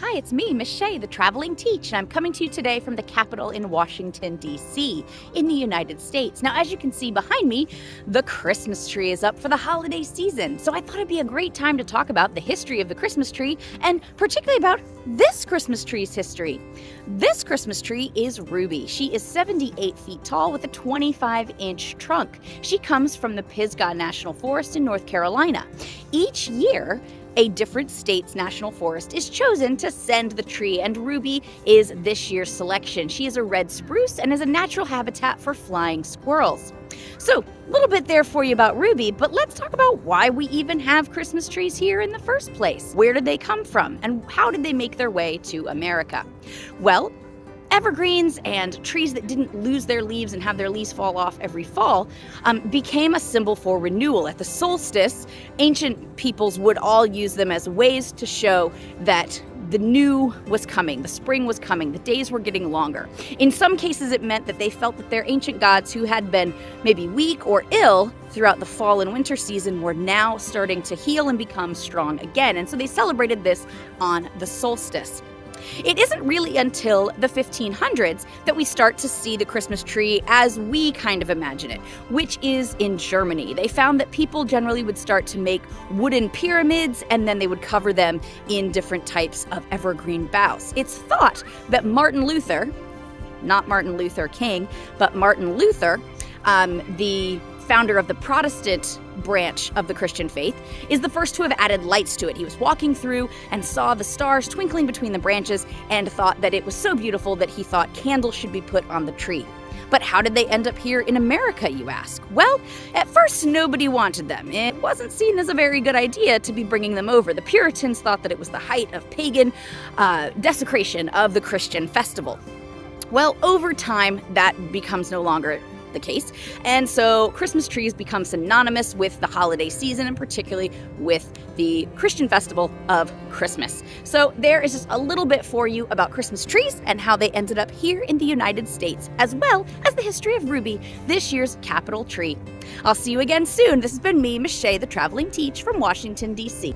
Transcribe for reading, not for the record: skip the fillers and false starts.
Hi, it's me, Miss Shea, the traveling teach, and I'm coming to you today from the Capitol in Washington, D.C., in the United States. Now, as you can see behind me, the Christmas tree is up for the holiday season, so I thought it'd be a great time to talk about the history of the Christmas tree, and particularly about this Christmas tree's history. This Christmas tree is Ruby. She is 78 feet tall with a 25-inch trunk. She comes from the Pisgah National Forest in North Carolina. Each year, a different state's national forest is chosen to send the tree, and Ruby is this year's selection. She is a red spruce and is a natural habitat for flying squirrels. So, a little bit there for you about Ruby, but let's talk about why we even have Christmas trees here in the first place. Where did they come from, and how did they make their way to America? Well, evergreens and trees that didn't lose their leaves and have their leaves fall off every fall became a symbol for renewal. At the solstice, ancient peoples would all use them as ways to show that the new was coming, the spring was coming, the days were getting longer. In some cases, it meant that they felt that their ancient gods who had been maybe weak or ill throughout the fall and winter season were now starting to heal and become strong again. And so they celebrated this on the solstice. It isn't really until the 1500s that we start to see the Christmas tree as we kind of imagine it, which is in Germany. They found that people generally would start to make wooden pyramids, and then they would cover them in different types of evergreen boughs. It's thought that Martin Luther, not Martin Luther King, but Martin Luther, the founder of the Protestant branch of the Christian faith, is the first to have added lights to it. He was walking through and saw the stars twinkling between the branches and thought that it was so beautiful that he thought candles should be put on the tree. But how did they end up here in America, you ask? Well, at first nobody wanted them. It wasn't seen as a very good idea to be bringing them over. The Puritans thought that it was the height of pagan desecration of the Christian festival. Well, over time, that becomes no longer the case, and so Christmas trees become synonymous with the holiday season, and particularly with the Christian festival of Christmas. So there is just a little bit for you about Christmas trees and how they ended up here in the United States, as well as the history of Ruby, this year's capital tree. I'll see you again soon. This has been me, Miss Shea, the traveling teach from Washington, D.C.